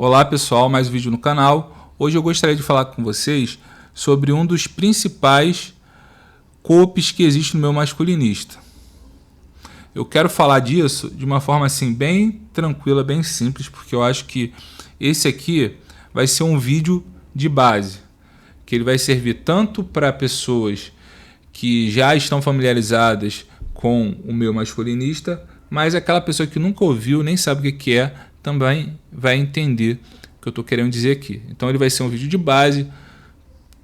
Olá pessoal, mais um vídeo no canal. Hoje eu gostaria de falar com vocês sobre um dos principais copes que existe no meio masculinista. Eu quero falar disso de uma forma assim bem tranquila, bem simples, porque eu acho que esse aqui vai ser um vídeo de base, que ele vai servir tanto para pessoas que já estão familiarizadas com o meio masculinista, mas aquela pessoa que nunca ouviu, nem sabe o que é, também vai entender o que eu estou querendo dizer aqui. Então ele vai ser um vídeo de base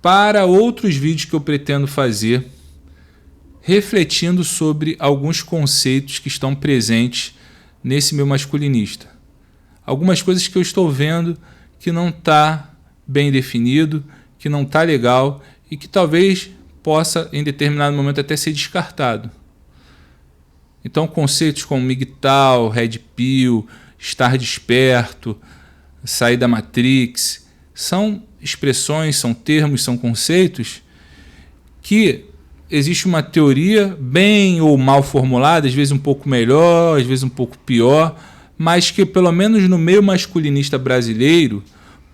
para outros vídeos que eu pretendo fazer, refletindo sobre alguns conceitos que estão presentes nesse meio masculinista. Algumas coisas que eu estou vendo que não está bem definido, que não está legal e que talvez possa em determinado momento até ser descartado. Então conceitos como MGTOW, Red Pill, estar desperto, sair da Matrix, são expressões, são termos, são conceitos que existe uma teoria bem ou mal formulada, às vezes um pouco melhor, às vezes um pouco pior, mas que pelo menos no meio masculinista brasileiro,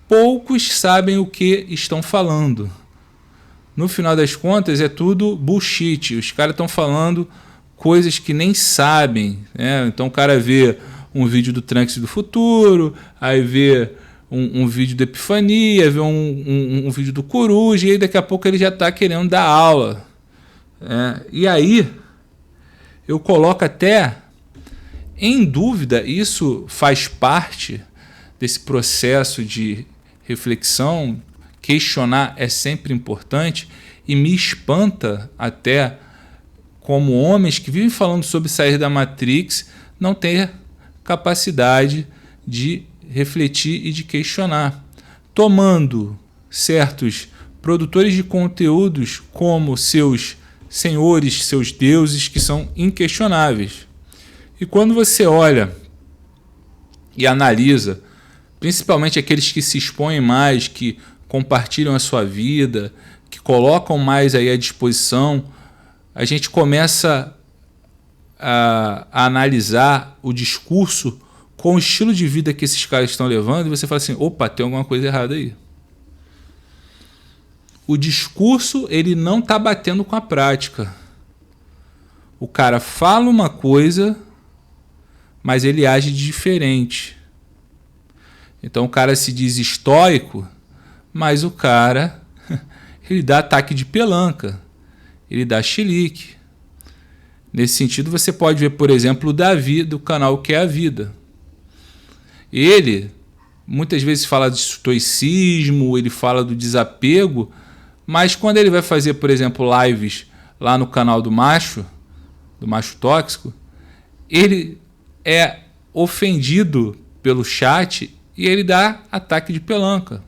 poucos sabem o que estão falando. No final das contas é tudo bullshit, os caras estão falando coisas que nem sabem, né? Então o cara vê um vídeo do Trunks do futuro, aí vê um vídeo da Epifania, vê um vídeo do Coruja, e aí daqui a pouco ele já está querendo dar aula. E aí eu coloco até em dúvida, isso faz parte desse processo de reflexão, questionar é sempre importante, e me espanta até como homens que vivem falando sobre sair da Matrix não ter capacidade de refletir e de questionar, tomando certos produtores de conteúdos como seus senhores, seus deuses, que são inquestionáveis. E quando você olha e analisa, principalmente aqueles que se expõem mais, que compartilham a sua vida, que colocam mais aí à disposição, a gente começa a analisar o discurso com o estilo de vida que esses caras estão levando, e você fala assim, opa, tem alguma coisa errada aí. O discurso ele não está batendo com a prática. O cara fala uma coisa, mas ele age diferente. Então o cara se diz estoico, mas o cara ele dá ataque de pelanca, ele dá chilique. Nesse sentido, você pode ver, por exemplo, o Davi, do canal Que é a Vida. Ele, muitas vezes, fala de estoicismo, ele fala do desapego, mas quando ele vai fazer, por exemplo, lives lá no canal do Macho Tóxico, ele é ofendido pelo chat e ele dá ataque de pelanca.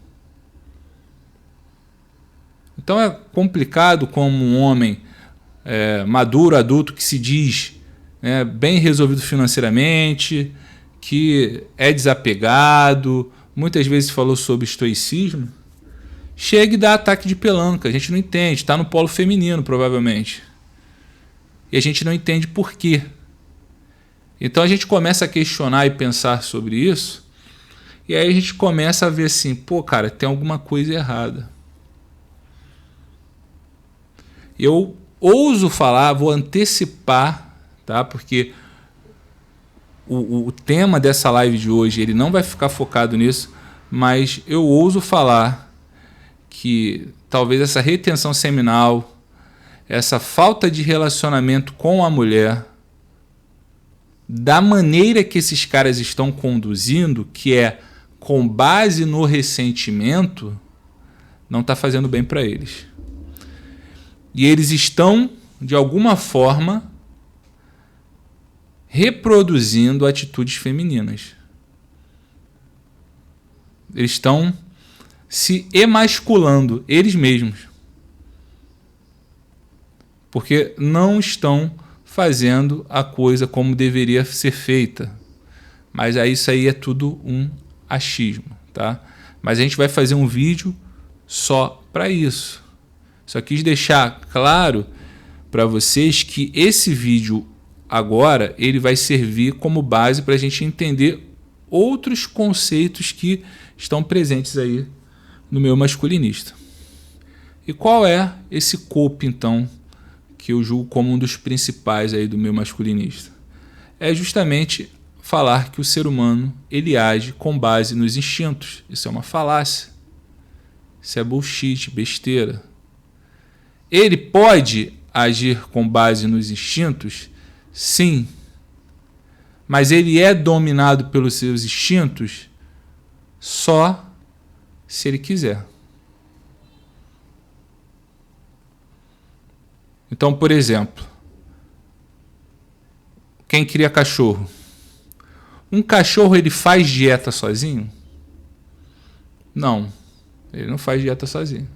Então é complicado como um homem maduro, adulto, que se diz bem resolvido financeiramente, que é desapegado, muitas vezes falou sobre estoicismo, chega e dá ataque de pelanca. A gente não entende, está no polo feminino provavelmente. E a gente não entende por quê. Então a gente começa a questionar e pensar sobre isso, e aí a gente começa a ver assim, pô cara, tem alguma coisa errada. Eu ouso falar, vou antecipar, tá? Porque o tema dessa live de hoje ele não vai ficar focado nisso, mas eu ouso falar que talvez essa retenção seminal, essa falta de relacionamento com a mulher, da maneira que esses caras estão conduzindo, que é com base no ressentimento, não está fazendo bem para eles. E eles estão, de alguma forma, reproduzindo atitudes femininas. Eles estão se emasculando, eles mesmos. Porque não estão fazendo a coisa como deveria ser feita. Mas aí isso aí é tudo um achismo, tá? Mas a gente vai fazer um vídeo só para isso. Só quis deixar claro para vocês que esse vídeo agora ele vai servir como base para a gente entender outros conceitos que estão presentes aí no meio masculinista. E qual é esse cope, então, que eu julgo como um dos principais aí do meio masculinista? É justamente falar que o ser humano ele age com base nos instintos. Isso é uma falácia. Isso é bullshit, besteira. Ele pode agir com base nos instintos? Sim. Mas ele é dominado pelos seus instintos só se ele quiser. Então, por exemplo, quem cria cachorro? Um cachorro ele faz dieta sozinho? Não, ele não faz dieta sozinho.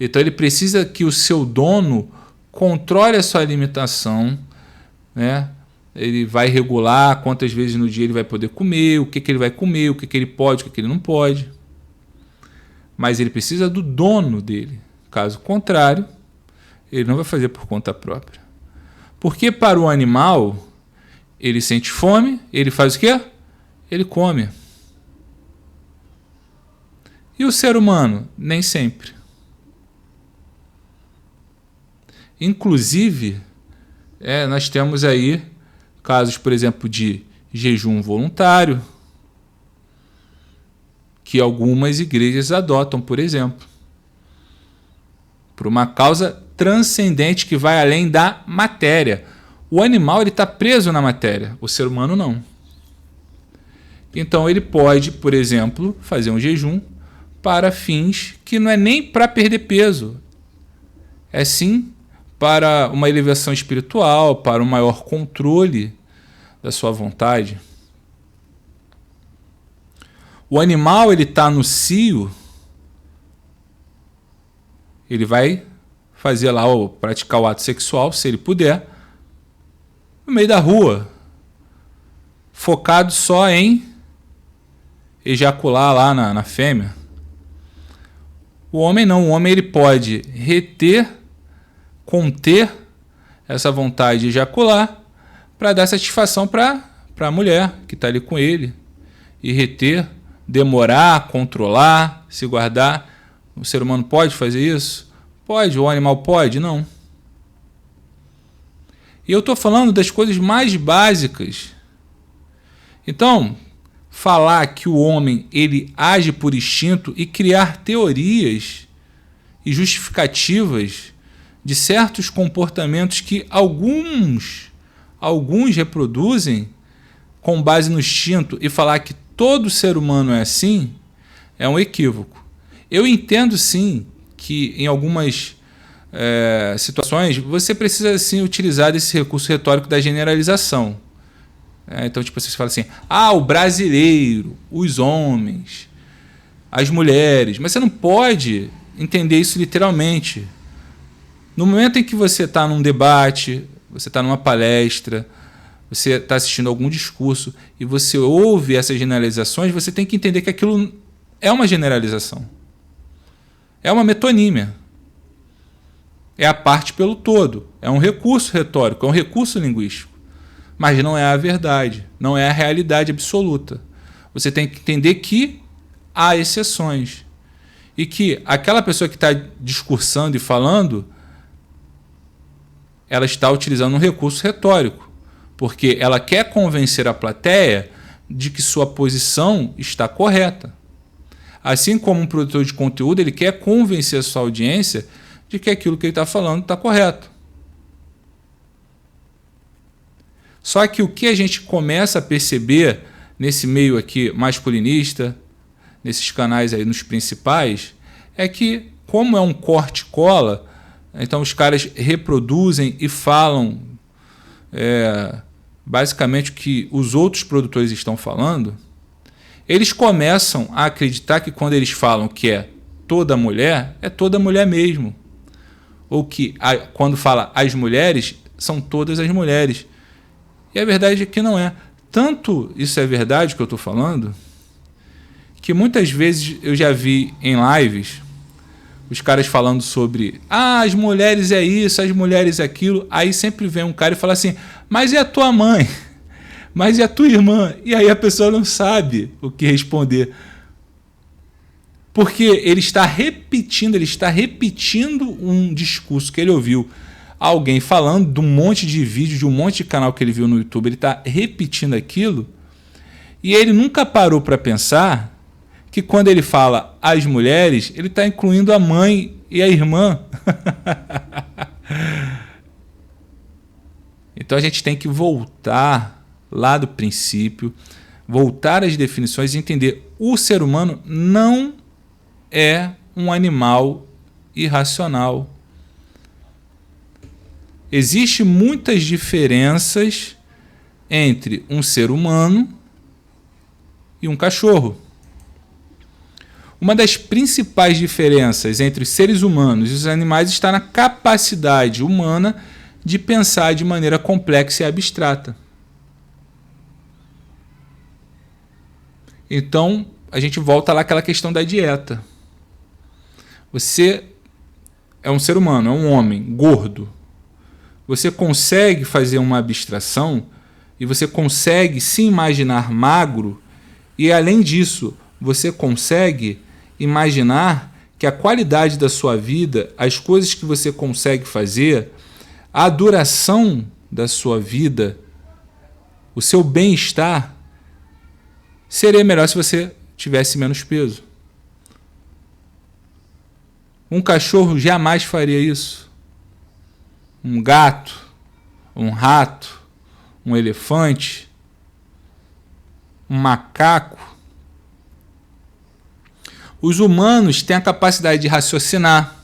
Então ele precisa que o seu dono controle a sua alimentação, né? Ele vai regular quantas vezes no dia ele vai poder comer, o que ele vai comer, o que ele pode, o que ele não pode. Mas ele precisa do dono dele. Caso contrário, ele não vai fazer por conta própria. Porque para o animal, ele sente fome, ele faz o quê? Ele come. E o ser humano? Nem sempre. Inclusive, nós temos aí casos, por exemplo, de jejum voluntário, que algumas igrejas adotam, por exemplo, por uma causa transcendente que vai além da matéria. O animal está preso na matéria, o ser humano não. Então ele pode, por exemplo, fazer um jejum para fins que não é nem para perder peso, é sim para uma elevação espiritual, para um maior controle da sua vontade. O animal ele está no cio, ele vai fazer lá praticar o ato sexual, se ele puder, no meio da rua, focado só em ejacular lá na fêmea. O homem não, o homem ele pode conter essa vontade de ejacular para dar satisfação para a mulher que está ali com ele, e reter, demorar, controlar, se guardar. O ser humano pode fazer isso? Pode. O animal pode? Não. E eu estou falando das coisas mais básicas. Então, falar que o homem ele age por instinto e criar teorias e justificativas de certos comportamentos que alguns reproduzem com base no instinto e falar que todo ser humano é assim, é um equívoco. Eu entendo sim que em algumas situações você precisa sim utilizar desse recurso retórico da generalização. Então, tipo, você fala assim, o brasileiro, os homens, as mulheres, mas você não pode entender isso literalmente. No momento em que você está num debate, você está numa palestra, você está assistindo algum discurso e você ouve essas generalizações, você tem que entender que aquilo é uma generalização. É uma metonímia. É a parte pelo todo. É um recurso retórico, é um recurso linguístico. Mas não é a verdade, não é a realidade absoluta. Você tem que entender que há exceções. E que aquela pessoa que está discursando e falando, ela está utilizando um recurso retórico, porque ela quer convencer a plateia de que sua posição está correta. Assim como um produtor de conteúdo, ele quer convencer a sua audiência de que aquilo que ele está falando está correto. Só que o que a gente começa a perceber nesse meio aqui masculinista, nesses canais aí nos principais, é que, como é um corte-cola, então os caras reproduzem e falam basicamente o que os outros produtores estão falando. Eles começam a acreditar que quando eles falam que é toda mulher mesmo. Ou que quando fala as mulheres, são todas as mulheres. E a verdade é que não é. Tanto isso é verdade que eu estou falando, que muitas vezes eu já vi em lives os caras falando sobre as mulheres é isso, as mulheres é aquilo. Aí sempre vem um cara e fala assim, mas e a tua mãe? Mas e a tua irmã? E aí a pessoa não sabe o que responder. Porque ele está repetindo um discurso que ele ouviu alguém falando de um monte de vídeo, de um monte de canal que ele viu no YouTube. Ele está repetindo aquilo e ele nunca parou para pensar que quando ele fala as mulheres, ele está incluindo a mãe e a irmã. Então a gente tem que voltar lá do princípio, voltar às definições e entender: o ser humano não é um animal irracional. Existem muitas diferenças entre um ser humano e um cachorro. Uma das principais diferenças entre os seres humanos e os animais está na capacidade humana de pensar de maneira complexa e abstrata. Então, a gente volta lá àquela questão da dieta. Você é um ser humano, é um homem gordo. Você consegue fazer uma abstração e você consegue se imaginar magro e, além disso, você consegue imaginar que a qualidade da sua vida, as coisas que você consegue fazer, a duração da sua vida, o seu bem-estar, seria melhor se você tivesse menos peso. Um cachorro jamais faria isso. Um gato, um rato, um elefante, um macaco. Os humanos têm a capacidade de raciocinar,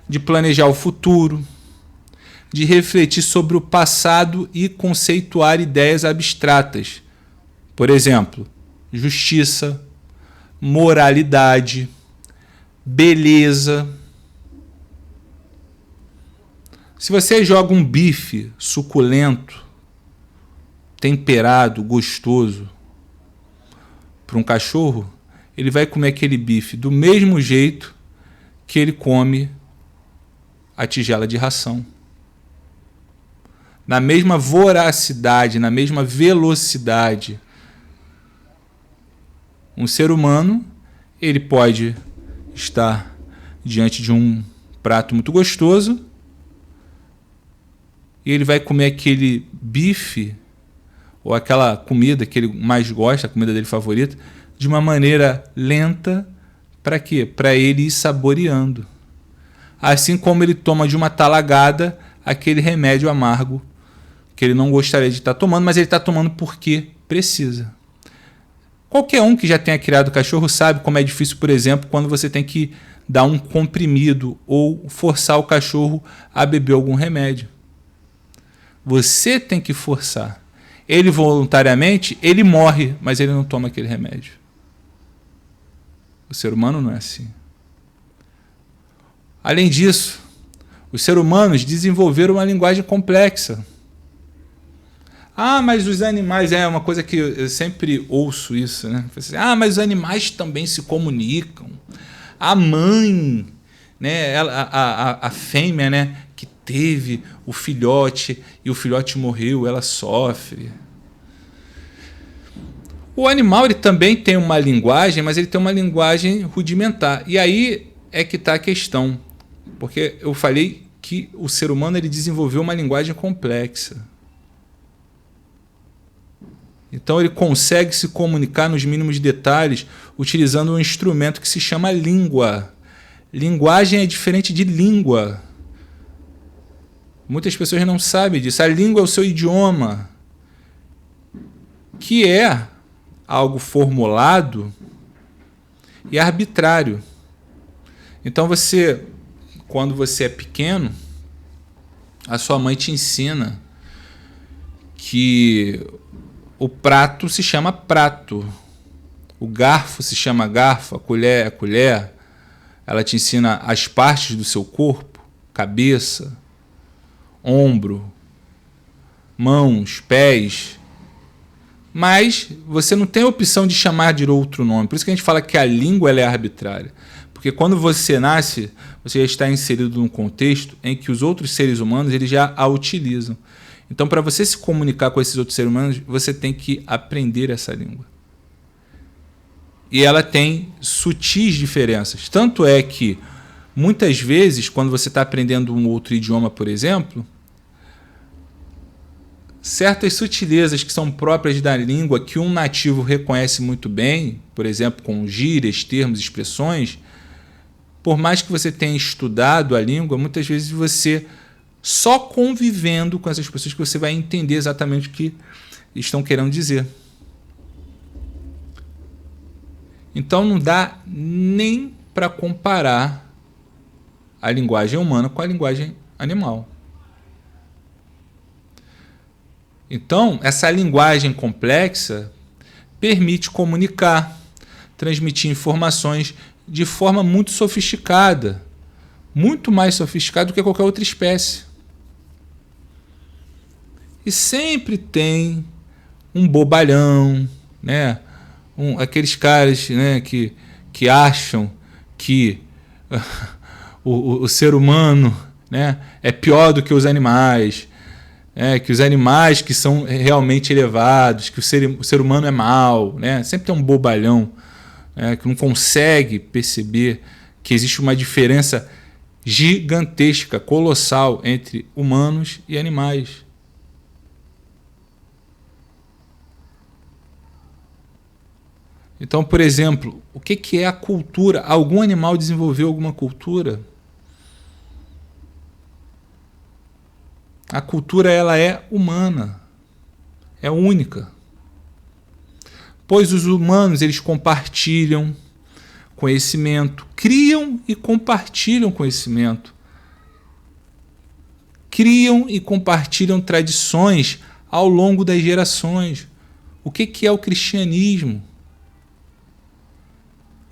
de planejar o futuro, de refletir sobre o passado e conceituar ideias abstratas. Por exemplo, justiça, moralidade, beleza. Se você joga um bife suculento, temperado, gostoso para um cachorro, ele vai comer aquele bife do mesmo jeito que ele come a tigela de ração. Na mesma voracidade, na mesma velocidade. Um ser humano, ele pode estar diante de um prato muito gostoso e ele vai comer aquele bife ou aquela comida que ele mais gosta, a comida dele favorita, de uma maneira lenta. Para quê? Para ele ir saboreando. Assim como ele toma de uma talagada aquele remédio amargo que ele não gostaria de estar tomando, mas ele está tomando porque precisa. Qualquer um que já tenha criado cachorro sabe como é difícil, por exemplo, quando você tem que dar um comprimido ou forçar o cachorro a beber algum remédio. Você tem que forçar. Ele voluntariamente, ele morre, mas ele não toma aquele remédio. O ser humano não é assim. Além disso, os seres humanos desenvolveram uma linguagem complexa. Ah, mas os animais, é uma coisa que eu sempre ouço isso, né? Ah, mas os animais também se comunicam. A mãe, né? A fêmea, né? Que teve o filhote e o filhote morreu, ela sofre. O animal ele também tem uma linguagem, mas ele tem uma linguagem rudimentar. E aí é que está a questão. Porque eu falei que o ser humano ele desenvolveu uma linguagem complexa. Então ele consegue se comunicar nos mínimos detalhes utilizando um instrumento que se chama língua. Linguagem é diferente de língua. Muitas pessoas não sabem disso. A língua é o seu idioma, que é algo formulado e arbitrário. Então você, quando você é pequeno, a sua mãe te ensina que o prato se chama prato, o garfo se chama garfo, a colher é colher. Ela te ensina as partes do seu corpo, cabeça, ombro, mãos, pés. Mas você não tem a opção de chamar de outro nome. Por isso que a gente fala que a língua ela é arbitrária. Porque quando você nasce, você já está inserido num contexto em que os outros seres humanos eles já a utilizam. Então, para você se comunicar com esses outros seres humanos, você tem que aprender essa língua. E ela tem sutis diferenças. Tanto é que, muitas vezes, quando você está aprendendo um outro idioma, por exemplo, certas sutilezas que são próprias da língua, que um nativo reconhece muito bem, por exemplo, com gírias, termos, expressões, por mais que você tenha estudado a língua, muitas vezes você, só convivendo com essas pessoas, que você vai entender exatamente o que estão querendo dizer. Então não dá nem para comparar a linguagem humana com a linguagem animal. Então, essa linguagem complexa permite comunicar, transmitir informações de forma muito sofisticada, muito mais sofisticada do que qualquer outra espécie. E sempre tem um bobalhão, né? Aqueles caras, né, que acham que o ser humano, né, é pior do que os animais, que os animais que são realmente elevados, que o ser humano é mau, né? Sempre tem um bobalhão, que não consegue perceber que existe uma diferença gigantesca, colossal entre humanos e animais. Então, por exemplo, o que é a cultura? Algum animal desenvolveu alguma cultura? A cultura, ela é humana, é única. Pois os humanos, eles compartilham conhecimento, criam e compartilham conhecimento, criam e compartilham tradições ao longo das gerações. O que é o cristianismo?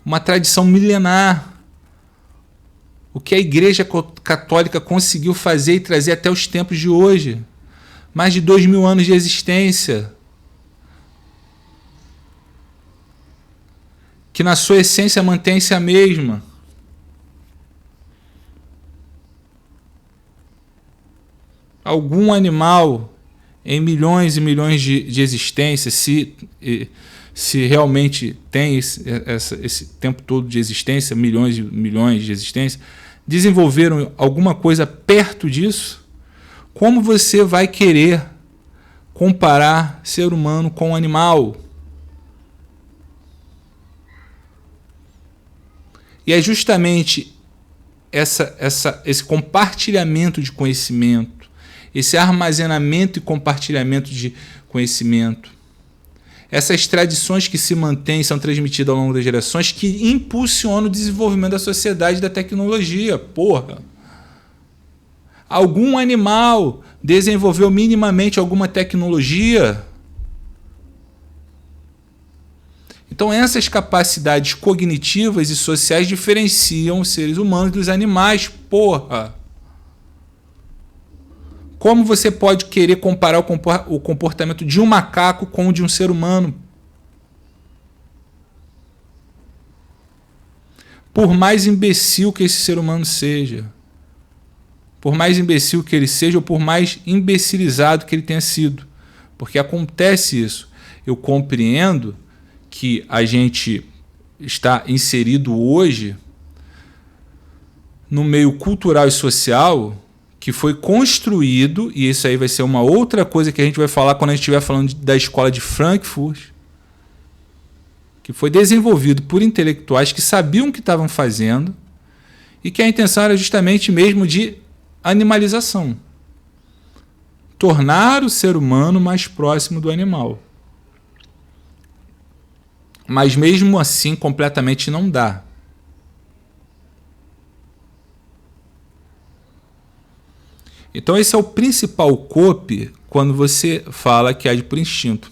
Uma tradição milenar. O que a Igreja Católica conseguiu fazer e trazer até os tempos de hoje. Mais de 2000 anos de existência. Que na sua essência mantém-se a mesma. Algum animal em milhões e milhões de existências, se realmente tem esse tempo todo de existência, milhões e milhões de existência, desenvolveram alguma coisa perto disso? Como você vai querer comparar ser humano com animal? E é justamente esse compartilhamento de conhecimento, esse armazenamento e compartilhamento de conhecimento, essas tradições que se mantêm, são transmitidas ao longo das gerações, que impulsionam o desenvolvimento da sociedade e da tecnologia. Porra! Algum animal desenvolveu minimamente alguma tecnologia? Então, essas capacidades cognitivas e sociais diferenciam os seres humanos dos animais. Porra! Como você pode querer comparar o comportamento de um macaco com o de um ser humano? Por mais imbecil que esse ser humano seja, por mais imbecil que ele seja ou por mais imbecilizado que ele tenha sido, porque acontece isso. Eu compreendo que a gente está inserido hoje no meio cultural e social que foi construído, e isso aí vai ser uma outra coisa que a gente vai falar quando a gente estiver falando da escola de Frankfurt, que foi desenvolvido por intelectuais que sabiam o que estavam fazendo e que a intenção era justamente mesmo de animalização. Tornar o ser humano mais próximo do animal. Mas mesmo assim, completamente não dá. Então esse é o principal COP quando você fala que age por instinto.